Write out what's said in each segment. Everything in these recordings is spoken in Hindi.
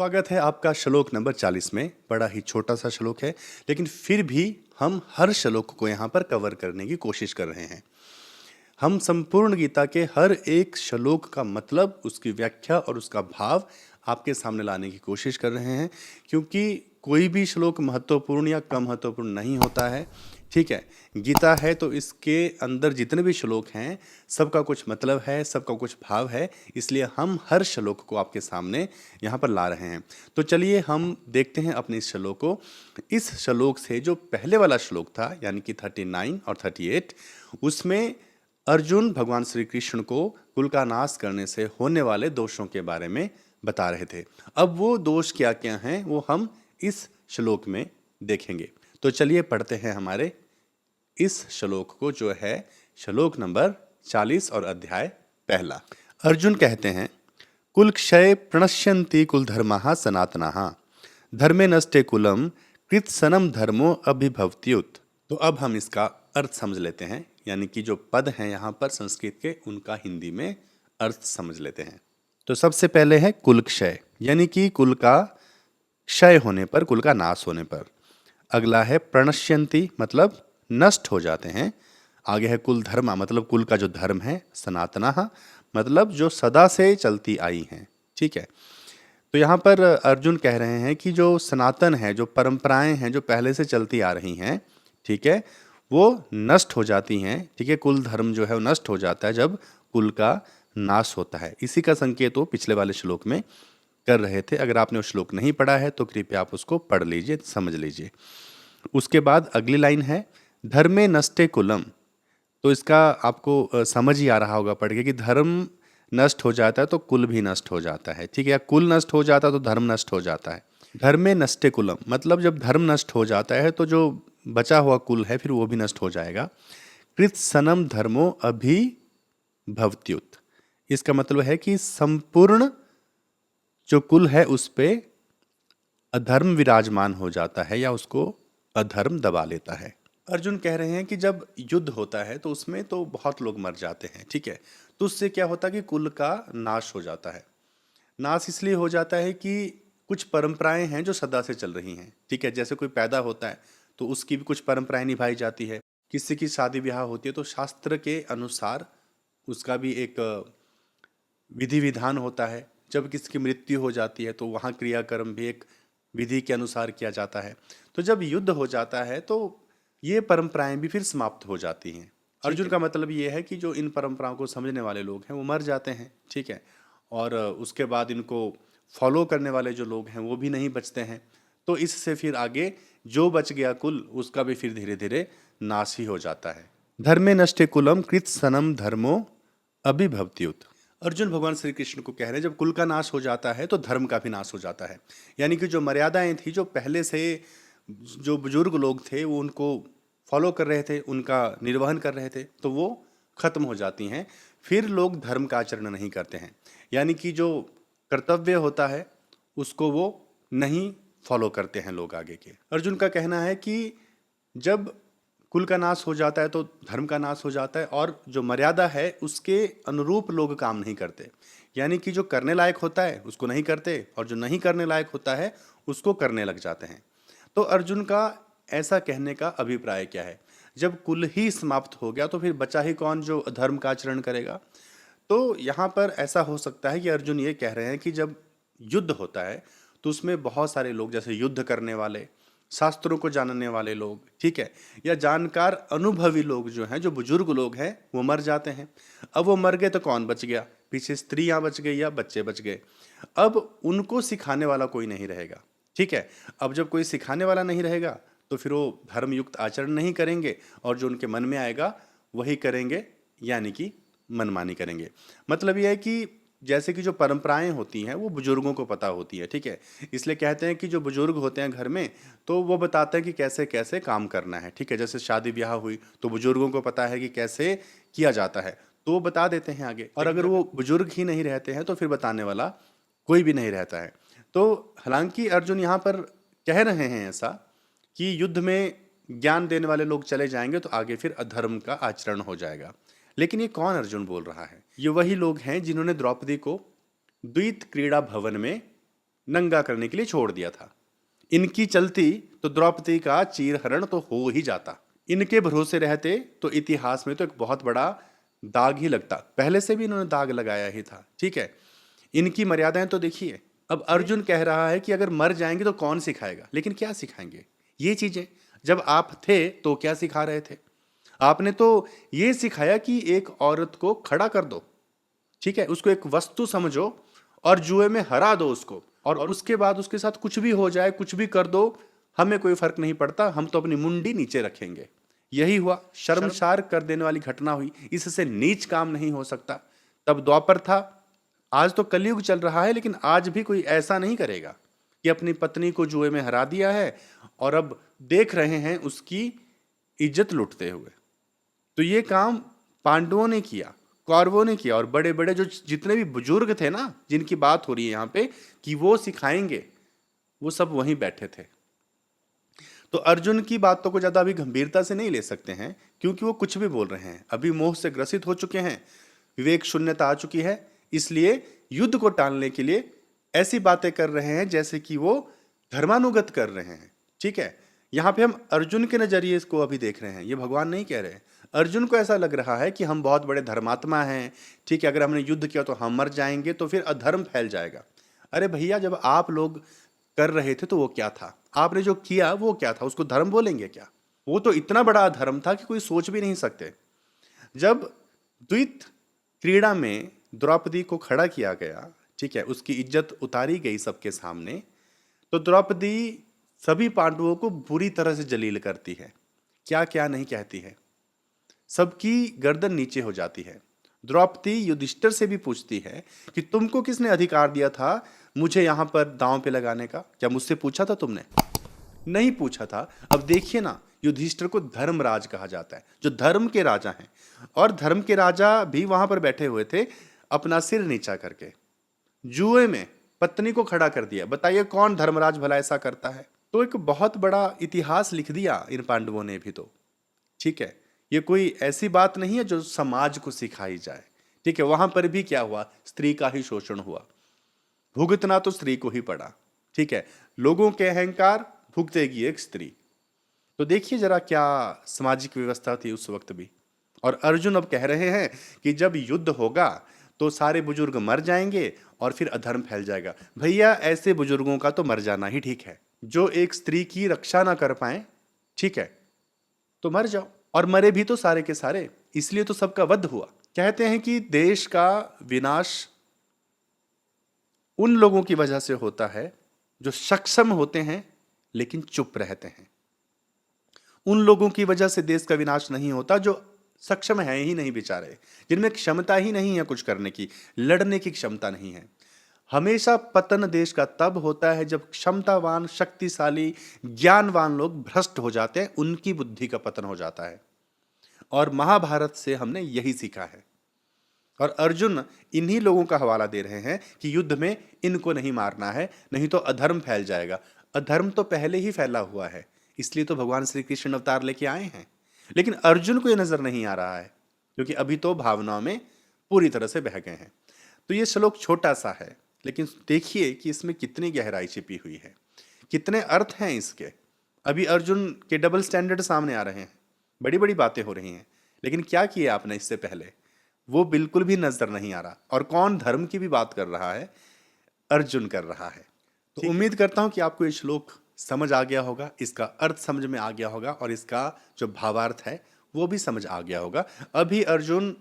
स्वागत है आपका श्लोक नंबर 40 में। बड़ा ही छोटा सा श्लोक है, लेकिन फिर भी हम हर श्लोक को यहाँ पर कवर करने की कोशिश कर रहे हैं। हम संपूर्ण गीता के हर एक श्लोक का मतलब, उसकी व्याख्या और उसका भाव आपके सामने लाने की कोशिश कर रहे हैं, क्योंकि कोई भी श्लोक महत्वपूर्ण या कम महत्वपूर्ण नहीं होता है। ठीक है, गीता है तो इसके अंदर जितने भी श्लोक हैं सबका कुछ मतलब है, सबका कुछ भाव है, इसलिए हम हर श्लोक को आपके सामने यहाँ पर ला रहे हैं। तो चलिए हम देखते हैं अपने इस श्लोक को। इस श्लोक से जो पहले वाला श्लोक था, यानी कि 39 और 38, उसमें अर्जुन भगवान श्री कृष्ण को कुल का नाश करने से होने वाले दोषों के बारे में बता रहे थे। अब वो दोष क्या क्या हैं वो हम इस श्लोक में देखेंगे। तो चलिए पढ़ते हैं हमारे इस श्लोक को, जो है श्लोक नंबर 40 और अध्याय पहला। अर्जुन कहते हैं, कुल क्षय प्रणश्यन्ति कुल धर्माः सनातनाः धर्मे नष्टे कुलम कृत सनम धर्मो अभिभवत्युत। तो अब हम इसका अर्थ समझ लेते हैं, यानी कि जो पद हैं यहाँ पर संस्कृत के, उनका हिंदी में अर्थ समझ लेते हैं। तो सबसे पहले है कुल क्षय, यानी कि कुल का क्षय होने पर, कुल का नाश होने पर। अगला है प्रणश्यन्ति, मतलब नष्ट हो जाते हैं। आगे है कुल धर्मा, मतलब कुल का जो धर्म है। सनातनः, मतलब जो सदा से चलती आई हैं। ठीक है, तो यहाँ पर अर्जुन कह रहे हैं कि जो सनातन है, जो परंपराएं हैं जो पहले से चलती आ रही हैं, ठीक है, वो नष्ट हो जाती हैं। ठीक है, कुल धर्म जो है वो नष्ट हो जाता है जब कुल का नाश होता है। इसी का संकेत वो पिछले वाले श्लोक में कर रहे थे। अगर आपने वो श्लोक नहीं पढ़ा है तो कृपया आप उसको पढ़ लीजिए, समझ लीजिए। उसके बाद अगली लाइन है धर्मे नष्टे कुलम। तो इसका आपको समझ ही आ रहा होगा पढ़ के कि धर्म नष्ट हो जाता है तो कुल भी नष्ट हो जाता है। ठीक है, या कुल नष्ट हो जाता है तो धर्म नष्ट हो जाता है। धर्मे नष्टे कुलम, मतलब जब धर्म नष्ट हो जाता है तो जो बचा हुआ कुल है फिर वो भी नष्ट हो जाएगा। कृत सनम धर्मो अभिभवत्युत, इसका मतलब है कि संपूर्ण जो कुल है उस पे अधर्म विराजमान हो जाता है, या उसको अधर्म दबा लेता है। अर्जुन कह रहे हैं कि जब युद्ध होता है तो उसमें तो बहुत लोग मर जाते हैं। ठीक है, तो उससे क्या होता है कि कुल का नाश हो जाता है। नाश इसलिए हो जाता है कि कुछ परंपराएं हैं जो सदा से चल रही हैं। ठीक है, जैसे कोई पैदा होता है तो उसकी भी कुछ परंपराएं निभाई जाती है। किसी की शादी ब्याह होती है तो शास्त्र के अनुसार उसका भी एक विधि विधान होता है। जब किसी की मृत्यु हो जाती है तो वहाँ क्रियाकर्म भी एक विधि के अनुसार किया जाता है। तो जब युद्ध हो जाता है तो ये परंपराएं भी फिर समाप्त हो जाती हैं। अर्जुन का मतलब ये है कि जो इन परंपराओं को समझने वाले लोग हैं वो मर जाते हैं। ठीक है, और उसके बाद इनको फॉलो करने वाले जो लोग हैं वो भी नहीं बचते हैं। तो इससे फिर आगे जो बच गया कुल, उसका भी फिर धीरे धीरे नाश ही हो जाता है। धर्मे नष्टे कुलम कृत सनम धर्मो अभिभवत्युत। अर्जुन भगवान श्री कृष्ण को कह रहे हैं जब कुल का नाश हो जाता है तो धर्म का भी नाश हो जाता है। यानी कि जो मर्यादाएं थी, जो पहले से जो बुजुर्ग लोग थे वो उनको फॉलो कर रहे थे, उनका निर्वहन कर रहे थे, तो वो खत्म हो जाती हैं। फिर लोग धर्म का आचरण नहीं करते हैं, यानी कि जो कर्तव्य होता है उसको वो नहीं फॉलो करते हैं लोग आगे के। अर्जुन का कहना है कि जब कुल का नाश हो जाता है तो धर्म का नाश हो जाता है, और जो मर्यादा है उसके अनुरूप लोग काम नहीं करते। यानी कि जो करने लायक होता है उसको नहीं करते, और जो नहीं करने लायक होता है उसको करने लग जाते हैं। तो अर्जुन का ऐसा कहने का अभिप्राय क्या है? जब कुल ही समाप्त हो गया तो फिर बचा ही कौन जो धर्म का आचरण करेगा? तो यहाँ पर ऐसा हो सकता है कि अर्जुन ये कह रहे हैं कि जब युद्ध होता है तो उसमें बहुत सारे लोग, जैसे युद्ध करने वाले, शास्त्रों को जानने वाले लोग, ठीक है, या जानकार अनुभवी लोग जो हैं, जो बुजुर्ग लोग हैं, वो मर जाते हैं। अब वो मर गए तो कौन बच गया? पीछे स्त्रियां बच गई या बच्चे बच गए। अब उनको सिखाने वाला कोई नहीं रहेगा। ठीक है, अब जब कोई सिखाने वाला नहीं रहेगा तो फिर वो धर्मयुक्त आचरण नहीं करेंगे, और जो उनके मन में आएगा वही करेंगे, यानी कि मनमानी करेंगे। मतलब यह है कि जैसे कि जो परंपराएं होती हैं वो बुजुर्गों को पता होती है। ठीक है, इसलिए कहते हैं कि जो बुजुर्ग होते हैं घर में तो वो बताते हैं कि कैसे कैसे काम करना है। ठीक है, जैसे शादी ब्याह हुई तो बुजुर्गों को पता है कि कैसे किया जाता है, तो वो बता देते हैं आगे। और अगर वो बुजुर्ग ही नहीं रहते हैं तो फिर बताने वाला कोई भी नहीं रहता है। तो हालांकि अर्जुन यहाँ पर कह रहे हैं ऐसा कि युद्ध में ज्ञान देने वाले लोग चले जाएंगे तो आगे फिर अधर्म का आचरण हो जाएगा। लेकिन ये कौन अर्जुन बोल रहा है? ये वही लोग हैं जिन्होंने द्रौपदी को द्वैत क्रीड़ा भवन में नंगा करने के लिए छोड़ दिया था। इनकी चलती तो द्रौपदी का चीरहरण तो हो ही जाता। इनके भरोसे रहते तो इतिहास में तो एक बहुत बड़ा दाग ही लगता। पहले से भी इन्होंने दाग लगाया ही था, ठीक है। इनकी मर्यादाएं तो देखिए। अब अर्जुन कह रहा है कि अगर मर जाएंगे तो कौन सिखाएगा, लेकिन क्या सिखाएंगे ये चीजें? जब आप थे तो क्या सिखा रहे थे? आपने तो ये सिखाया कि एक औरत को खड़ा कर दो, ठीक है, उसको एक वस्तु समझो और जुए में हरा दो उसको, और उसके बाद उसके साथ कुछ भी हो जाए, कुछ भी कर दो, हमें कोई फर्क नहीं पड़ता, हम तो अपनी मुंडी नीचे रखेंगे। यही हुआ, शर्मसार कर देने वाली घटना हुई। इससे नीच काम नहीं हो सकता। तब द्वापर था, आज तो कलयुग चल रहा है, लेकिन आज भी कोई ऐसा नहीं करेगा कि अपनी पत्नी को जुए में हरा दिया है और अब देख रहे हैं उसकी इज्जत लुटते हुए। तो ये काम पांडवों ने किया, कौरवों ने किया, और बड़े बड़े जो जितने भी बुजुर्ग थे ना, जिनकी बात हो रही है यहाँ पे कि वो सिखाएंगे, वो सब वहीं बैठे थे। तो अर्जुन की बातों को ज्यादा अभी गंभीरता से नहीं ले सकते हैं, क्योंकि वो कुछ भी बोल रहे हैं, अभी मोह से ग्रसित हो चुके हैं, विवेक शून्यता आ चुकी है। इसलिए युद्ध को टालने के लिए ऐसी बातें कर रहे हैं जैसे कि वो धर्मानुगत कर रहे हैं, ठीक है। यहाँ पे हम अर्जुन के नजरिए इसको अभी देख रहे हैं, ये भगवान नहीं कह रहे। अर्जुन को ऐसा लग रहा है कि हम बहुत बड़े धर्मात्मा हैं, ठीक है, अगर हमने युद्ध किया तो हम मर जाएंगे, तो फिर अधर्म फैल जाएगा। अरे भैया, जब आप लोग कर रहे थे तो वो क्या था? आपने जो किया वो क्या था? उसको धर्म बोलेंगे क्या? वो तो इतना बड़ा अधर्म था कि कोई सोच भी नहीं सकते। जब द्वित क्रीड़ा में द्रौपदी को खड़ा किया गया, ठीक है, उसकी इज्जत उतारी गई सबके सामने, तो द्रौपदी सभी पांडवों को बुरी तरह से जलील करती है। क्या क्या नहीं कहती है, सबकी गर्दन नीचे हो जाती है। द्रौपदी युधिष्ठिर से भी पूछती है कि तुमको किसने अधिकार दिया था मुझे यहां पर दांव पे लगाने का? क्या मुझसे पूछा था तुमने? नहीं पूछा था। अब देखिए ना, युधिष्ठिर को धर्मराज कहा जाता है, जो धर्म के राजा हैं, और धर्म के राजा भी वहां पर बैठे हुए थे अपना सिर नीचा करके। जुए में पत्नी को खड़ा कर दिया। बताइए कौन धर्मराज भला ऐसा करता है? तो एक बहुत बड़ा इतिहास लिख दिया इन पांडवों ने भी तो, ठीक है। ये कोई ऐसी बात नहीं है जो समाज को सिखाई जाए, ठीक है। वहां पर भी क्या हुआ? स्त्री का ही शोषण हुआ, भुगतना तो स्त्री को ही पड़ा, ठीक है। लोगों के अहंकार भुगतेगी एक स्त्री। तो देखिए जरा क्या सामाजिक व्यवस्था थी उस वक्त भी। और अर्जुन अब कह रहे हैं कि जब युद्ध होगा तो सारे बुजुर्ग मर जाएंगे और फिर अधर्म फैल जाएगा। भैया, ऐसे बुजुर्गों का तो मर जाना ही ठीक है। जो एक स्त्री की रक्षा ना कर पाए, ठीक है, तो मर जाओ। और मरे भी तो सारे के सारे, इसलिए तो सबका वध हुआ। कहते हैं कि देश का विनाश उन लोगों की वजह से होता है जो सक्षम होते हैं लेकिन चुप रहते हैं। उन लोगों की वजह से देश का विनाश नहीं होता जो सक्षम है ही नहीं बेचारे, जिनमें क्षमता ही नहीं है कुछ करने की, लड़ने की क्षमता नहीं है। हमेशा पतन देश का तब होता है जब क्षमतावान, शक्तिशाली, ज्ञानवान लोग भ्रष्ट हो जाते हैं, उनकी बुद्धि का पतन हो जाता है। और महाभारत से हमने यही सीखा है। और अर्जुन इन्हीं लोगों का हवाला दे रहे हैं कि युद्ध में इनको नहीं मारना है, नहीं तो अधर्म फैल जाएगा। अधर्म तो पहले ही फैला हुआ है, इसलिए तो भगवान श्री कृष्ण अवतार लेके आए हैं। लेकिन अर्जुन को यह नजर नहीं आ रहा है, क्योंकि अभी तो भावनाओं में पूरी तरह से बह गए हैं। तो ये श्लोक छोटा सा है, लेकिन देखिए कि इसमें कितनी गहराई छिपी हुई है, कितने अर्थ हैं इसके। अभी अर्जुन के डबल स्टैंडर्ड सामने आ रहे हैं, बड़ी बड़ी बातें हो रही हैं, लेकिन क्या किया आपने इससे पहले, वो बिल्कुल भी नजर नहीं आ रहा। और कौन धर्म की भी बात कर रहा है? अर्जुन कर रहा है। तो उम्मीद करता हूं कि आपको ये श्लोक समझ आ गया होगा, इसका अर्थ समझ में आ गया होगा, और इसका जो भावार्थ है वो भी समझ आ गया होगा। अभी अर्जुन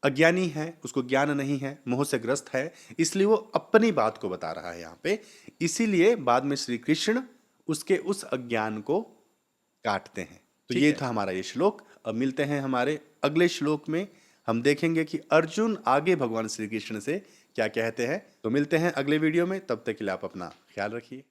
अज्ञानी है, उसको ज्ञान नहीं है, मोह से ग्रस्त है, इसलिए वो अपनी बात को बता रहा है यहाँ पे। इसीलिए बाद में श्री कृष्ण उसके उस अज्ञान को काटते हैं। तो ये था हमारा ये श्लोक। अब मिलते हैं हमारे अगले श्लोक में। हम देखेंगे कि अर्जुन आगे भगवान श्री कृष्ण से क्या कहते हैं। तो मिलते हैं अगले वीडियो में, तब तक के लिए आप अपना ख्याल रखिए।